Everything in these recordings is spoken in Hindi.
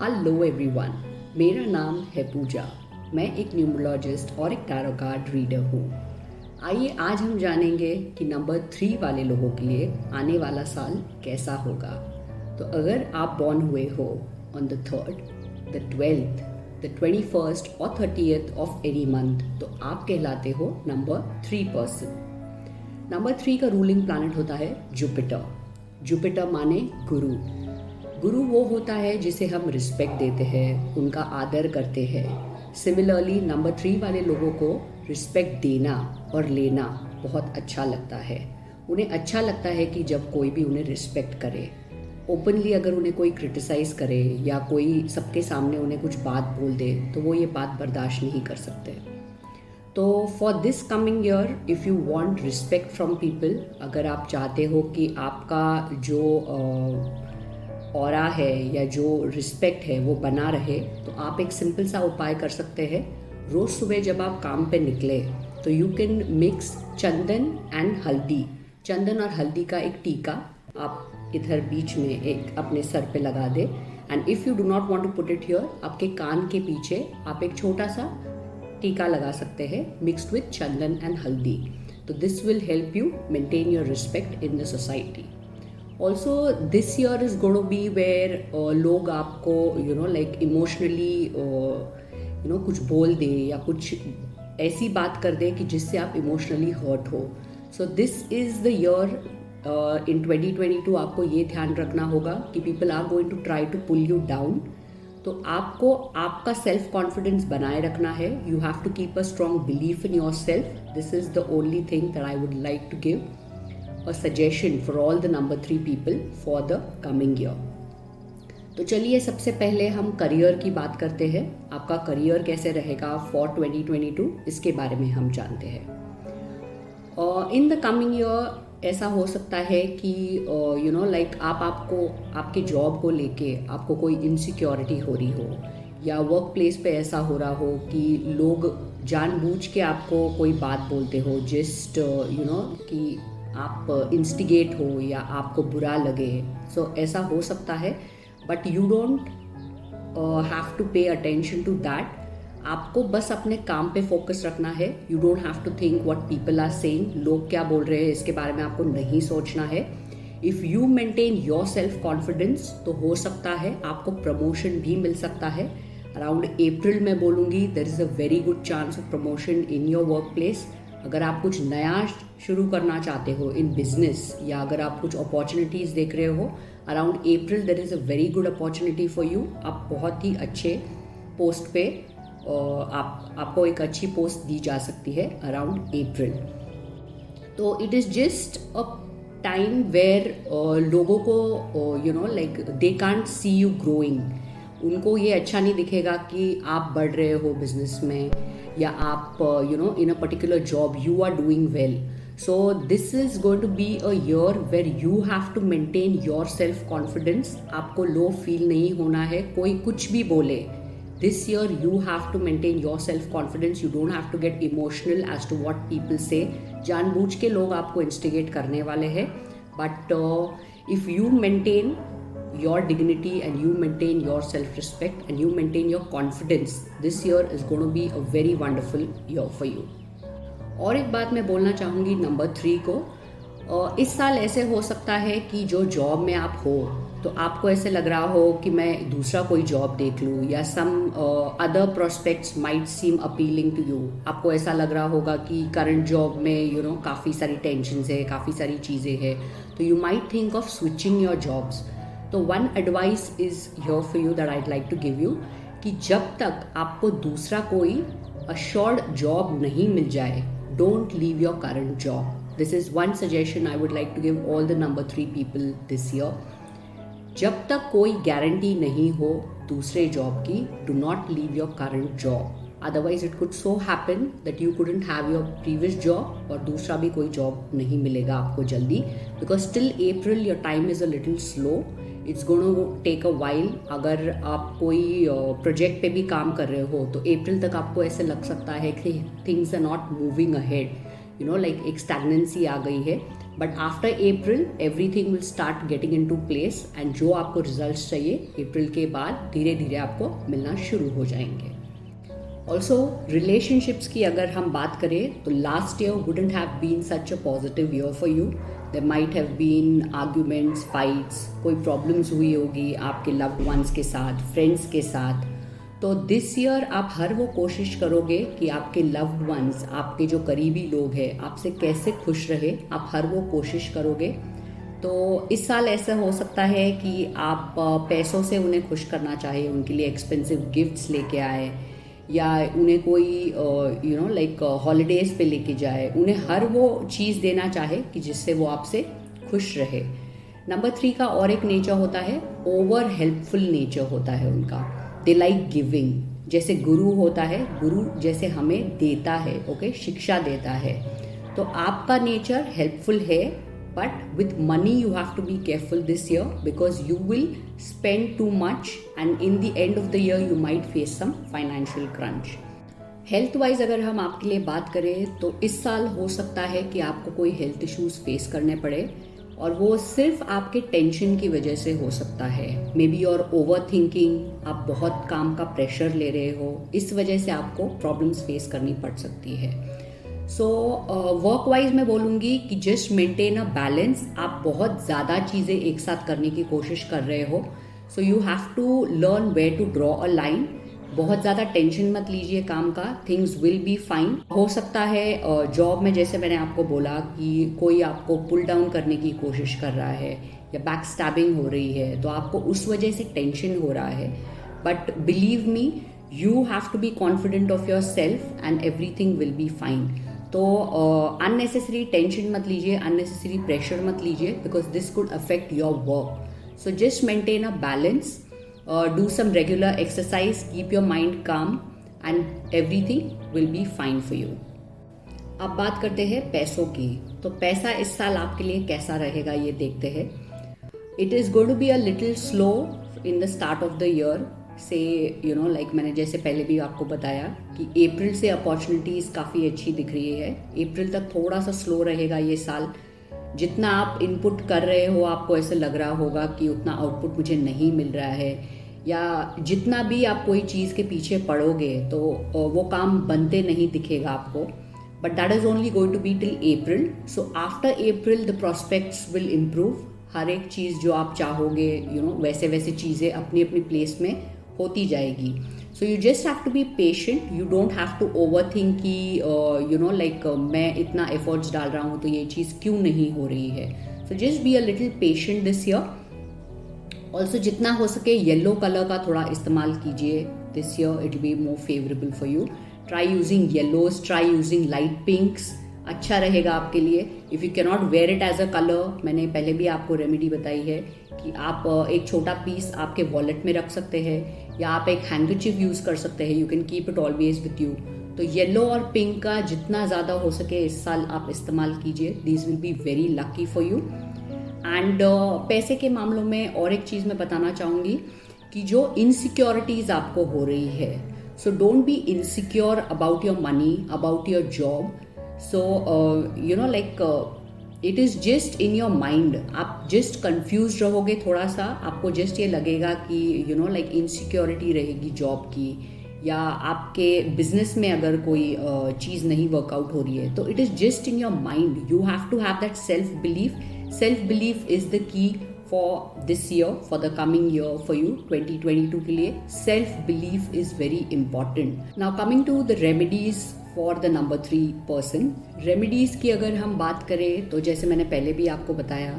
हेलो एवरीवन, मेरा नाम है पूजा। मैं एक न्यूमरोलॉजिस्ट और एक टैरो कार्ड रीडर हूँ। आइए आज हम जानेंगे कि नंबर 3 वाले लोगों के लिए आने वाला साल कैसा होगा। तो अगर आप बॉर्न हुए हो on the 3rd, the 12th, the 21st और 30th ऑफ एनी मंथ, तो आप कहलाते हो नंबर 3 पर्सन। नंबर 3 का रूलिंग प्लैनेट होता है जुपिटर। जुपिटर माने गुरु। गुरु वो होता है जिसे हम रिस्पेक्ट देते हैं, उनका आदर करते हैं। सिमिलरली नंबर 3 वाले लोगों को रिस्पेक्ट देना और लेना बहुत अच्छा लगता है। उन्हें अच्छा लगता है कि जब कोई भी उन्हें रिस्पेक्ट करे। ओपनली अगर उन्हें कोई क्रिटिसाइज करे या कोई सबके सामने उन्हें कुछ बात बोल दे तो वो ये बात बर्दाश्त नहीं कर सकते। तो for this coming year if you want respect from people, अगर आप चाहते हो कि आपका जो ऑरा है या जो रिस्पेक्ट है वो बना रहे, तो आप एक सिंपल सा उपाय कर सकते हैं। रोज़ सुबह जब आप काम पे निकले तो you can mix Chandan and हल्दी। चंदन और हल्दी का एक टीका आप इधर बीच में एक अपने सर पे लगा दे, and if you do not want to put it here, आपके कान के पीछे आप एक छोटा सा टीका लगा सकते हैं मिक्सड विथ चंदन एंड हल्दी। तो this will help you maintain your respect in the society. Also this year is going to be where लोग आपको लाइक इमोशनली कुछ बोल दे या कुछ ऐसी बात कर दे कि जिससे आप इमोशनली हर्ट हो। So this is the year in 2022 आपको ये ध्यान रखना होगा कि people are going to try to pull you down. तो आपको आपका सेल्फ कॉन्फिडेंस बनाए रखना है। You have to keep a strong belief in your self. This is the only thing that I would like to give a suggestion for all the number 3 people for the coming year. तो चलिए सबसे पहले हम करियर की बात करते हैं। आपका करियर कैसे रहेगा फॉर 2022, इसके बारे में हम जानते हैं। इन द कमिंग ईयर ऐसा हो सकता है कि लाइक आपको आपके जॉब को लेके आपको कोई इनसिक्योरिटी हो रही हो, या वर्क प्लेस पे ऐसा हो रहा हो कि लोग जानबूझ के आपको कोई बात बोलते हो जस्ट कि आप इंस्टिगेट हो या आपको बुरा लगे। सो ऐसा हो सकता है, but you don't have to pay attention to that. आपको बस अपने काम पे फोकस रखना है। You don't have to think what people are saying, लोग क्या बोल रहे हैं इसके बारे में आपको नहीं सोचना है। If you maintain your self confidence तो हो सकता है आपको प्रमोशन भी मिल सकता है। अराउंड अप्रैल में बोलूँगी there is a very good chance of promotion in your workplace. अगर आप कुछ नया शुरू करना चाहते हो इन बिजनेस, या अगर आप कुछ अपॉर्चुनिटीज़ देख रहे हो, around April there is a very good opportunity for you. आप बहुत ही अच्छे पोस्ट पे आपको एक अच्छी पोस्ट दी जा सकती है अराउंड अप्रैल। तो it is just a time where लोगों को like they can't see you growing. उनको ये अच्छा नहीं दिखेगा कि आप बढ़ रहे हो बिजनेस में, या आप in a particular job you are doing well. So this is going to be a year where you have to maintain your self confidence. आपको लो फील नहीं होना है कोई कुछ भी बोले। This year you have to maintain your self confidence. You don't have to get emotional as to what people say. जानबूझ के लोग आपको इंस्टिगेट करने वाले हैं, but if you maintain your dignity and you maintain your self-respect and you maintain your confidence, this year is going to be a very wonderful year for you. और एक बात मैं बोलना चाहूँगी नंबर 3 को, इस साल ऐसे हो सकता है कि जो जॉब में आप हो तो आपको ऐसे लग रहा हो कि मैं दूसरा कोई जॉब देख लूँ, या some other prospects might seem appealing to you. आपको ऐसा लग रहा होगा कि करंट जॉब में काफ़ी सारी टेंशन्स है, काफ़ी सारी चीज़ें हैं, तो you might think of switching your jobs. तो one advice is here for you that I'd like to give you, कि जब तक आपको दूसरा कोई अश्योर्ड जॉब नहीं मिल जाए, don't leave your current job. This is one suggestion I would like to give all the number 3 people this year. जब तक कोई गारंटी नहीं हो दूसरे जॉब की, do not leave your current job. Otherwise it could so happen that you couldn't have your previous job और दूसरा भी कोई जॉब नहीं मिलेगा आपको जल्दी, because till April your time is a little slow. It's going to take a while. अगर आप कोई प्रोजेक्ट पे भी काम कर रहे हो तो अप्रैल तक आपको ऐसे लग सकता है कि things are not moving ahead, like एक स्टैग्नेंसी आ गई है। But after April everything will start getting in to place and जो आपको रिजल्ट्स चाहिए अप्रैल के बाद धीरे धीरे आपको मिलना शुरू हो जाएंगे. ऑल्सो रिलेशनशिप्स की अगर हम बात करें तो last year wouldn't have been such a positive year for you. There might have been arguments, fights, कोई प्रॉब्लम्स हुई होगी आपके लव्ड वंस के साथ, फ्रेंड्स के साथ. तो दिस ईयर आप हर वो कोशिश करोगे कि आपके लव्ड वंस, आपके जो करीबी लोग हैं, आपसे कैसे खुश रहे, आप हर वो कोशिश करोगे. तो इस साल ऐसा हो सकता है कि आप पैसों से उन्हें खुश करना चाहे, उनके लिए एक्सपेंसिव गिफ्ट्स लेके आए या उन्हें कोई लाइक हॉलीडेज पे लेके जाए, उन्हें हर वो चीज़ देना चाहे कि जिससे वो आपसे खुश रहे. नंबर 3 का और एक नेचर होता है, ओवर हेल्पफुल नेचर होता है उनका. They like giving. जैसे गुरु होता है, गुरु जैसे हमें देता है, ओके, शिक्षा देता है. तो आपका नेचर हेल्पफुल है, but with money you have to be careful this year because you will spend too much and in the end of the year you might face some financial crunch. Health wise अगर हम आपके लिए बात करें तो इस साल हो सकता है कि आपको कोई हेल्थ इश्यूज फेस करने पड़े और वो सिर्फ आपके टेंशन की वजह से हो सकता है. May be your over thinking, आप बहुत काम का प्रेशर ले रहे हो, इस वजह से आपको प्रॉब्लम्स फेस करनी पड़ सकती है. सो वर्क वाइज मैं बोलूँगी कि जस्ट मेंटेन अ बैलेंस. आप बहुत ज़्यादा चीज़ें एक साथ करने की कोशिश कर रहे हो, so you have to learn where to draw a line. बहुत ज़्यादा टेंशन मत लीजिए काम का, थिंग्स विल बी फाइन. हो सकता है जॉब में, जैसे मैंने आपको बोला, कि कोई आपको पुल डाउन करने की कोशिश कर रहा है या बैक स्टैबिंग हो रही है, तो आपको उस वजह से टेंशन हो रहा है. But believe me, you have to be confident of your self and everything will be fine. तो अननेसेसरी टेंशन मत लीजिए, अननेसेसरी प्रेशर मत लीजिए because this could affect your work. So just maintain a balance. Do some regular exercise, keep your mind calm and everything will be fine for you. अब बात करते हैं पैसों की. तो पैसा इस साल आपके लिए कैसा रहेगा ये देखते हैं. It is going to be a little slow in the start of the year. से लाइक मैंने जैसे पहले भी आपको बताया कि अप्रैल से अपॉर्चुनिटीज़ काफ़ी अच्छी दिख रही है. अप्रैल तक थोड़ा सा स्लो रहेगा ये साल. जितना आप इनपुट कर रहे हो आपको ऐसे लग रहा होगा कि उतना आउटपुट मुझे नहीं मिल रहा है, या जितना भी आप कोई चीज़ के पीछे पड़ोगे तो वो काम बनते नहीं दिखेगा आपको. But that is only going to be till April. So after April the prospects will improve. हर एक चीज़ जो आप चाहोगे वैसे वैसे चीज़ें अपनी अपनी प्लेस में होती जाएगी. So you just have to be patient. You don't have to overthink कि लाइक मैं इतना एफर्ट्स डाल रहा हूँ तो ये चीज़ क्यों नहीं हो रही है. So just be a little patient this year. Also जितना हो सके येलो कलर का थोड़ा इस्तेमाल कीजिए this year. It will be more favourable for you. Try using yellows, try using light pinks. अच्छा रहेगा आपके लिए. If you cannot wear it as a colour, मैंने पहले भी आपको रेमेडी बताई है कि आप एक छोटा पीस आपके वॉलेट में रख सकते हैं या आप एक हैंडकरचीफ यूज़ कर सकते हैं. You can keep it always with you. तो येलो और पिंक का जितना ज़्यादा हो सके इस साल आप इस्तेमाल कीजिए. This will be very lucky for you. And पैसे के मामलों में और एक चीज़ मैं बताना चाहूँगी कि जो इनसिक्योरिटीज़ आपको हो रही है, so don't be insecure about your money, about your job. So like it is just in your mind. आप जस्ट कंफ्यूज रहोगे थोड़ा सा. आपको जस्ट ये लगेगा कि लाइक इनसिक्योरिटी रहेगी जॉब की, या आपके बिजनेस में अगर कोई चीज़ नहीं वर्कआउट हो रही है, तो it is just in your mind. You have to have that self belief. Self belief is the key for this year, for the coming year for you 2022 के लिए. Self belief is very important. Now coming to the remedies for the number 3 person. Remedies की अगर हम बात करें तो जैसे मैंने पहले भी आपको बताया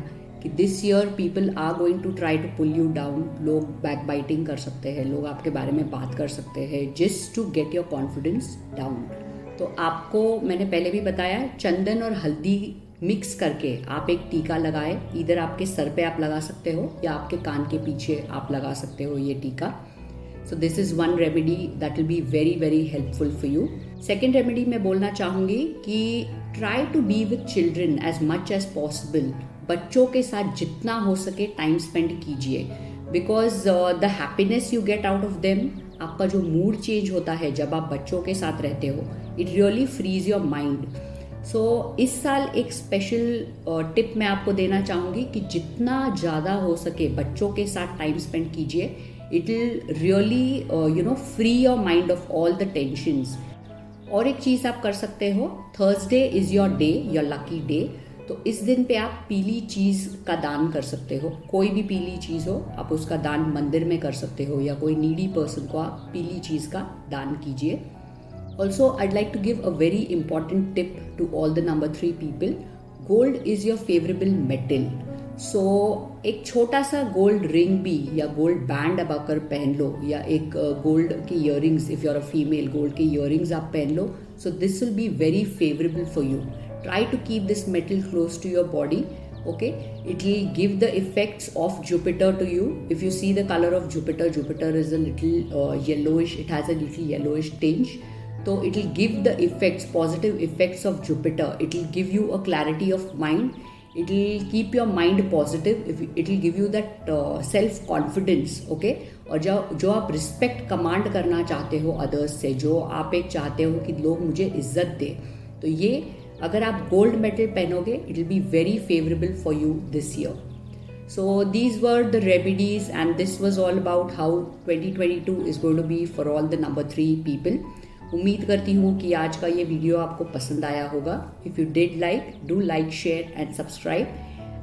कि this year people are going to try to pull you down. लोग बैक बाइटिंग कर सकते हैं, लोग आपके बारे में बात कर सकते हैं just to get your confidence down. तो आपको मैंने पहले भी बताया, चंदन और हल्दी मिक्स करके आप एक टीका लगाए. इधर आपके सर पे आप लगा सकते हो या आपके कान के पीछे आप लगा सकते हो ये टीका. So this is one remedy that will be very very helpful for you. Second remedy मैं बोलना चाहूँगी कि try to be with children as much as possible. बच्चों के साथ जितना हो सके टाइम स्पेंड कीजिए, because the happiness you get out of them, आपका जो मूड चेंज होता है जब आप बच्चों के साथ रहते हो, it really frees your mind. इस साल एक स्पेशल टिप मैं आपको देना चाहूँगी कि जितना ज़्यादा हो सके बच्चों के साथ टाइम स्पेंड कीजिए. It will really free your mind of all the tensions. और एक चीज़ आप कर सकते हो, Thursday is your day, your lucky day. तो इस दिन पे आप पीली चीज़ का दान कर सकते हो. कोई भी पीली चीज़ हो, आप उसका दान मंदिर में कर सकते हो, या कोई नीडी पर्सन को आप पीली चीज़ का दान कीजिए. Also, I'd like to give a very important tip to all the number 3 people. Gold is your favorable metal. So, एक छोटा सा गोल्ड रिंग भी या गोल्ड बैंड अब अगर पहन लो, या एक गोल्ड के earrings, if you are a female, gold के इयरिंग्स आप पहन लो, so this will be very favourable for you. Try to keep this metal close to your body. Okay, it will give the effects of Jupiter to you. If you see the color of Jupiter, Jupiter is a little yellowish. It has a little yellowish tinge. So it will give the effects, positive effects of Jupiter. It will give you a clarity of mind. It will keep your mind positive. It will give you that self confidence. Okay, और जो आप रिस्पेक्ट कमांड करना चाहते हो अदर्स से, जो आप एक चाहते हो कि लोग मुझे इज्जत दे, तो ये अगर आप गोल्ड मेटल पहनोगे, it will be very favourable for you this year. So these were the remedies, and this was all about how 2022 is going to be for all the number 3 people. उम्मीद करती हूँ कि आज का ये वीडियो आपको पसंद आया होगा. If you did like, do like, share and subscribe.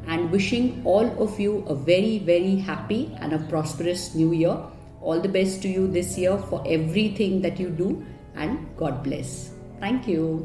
And wishing all of you a very very happy and a prosperous new year. All the best to you this year for everything that you do, and God bless. Thank you.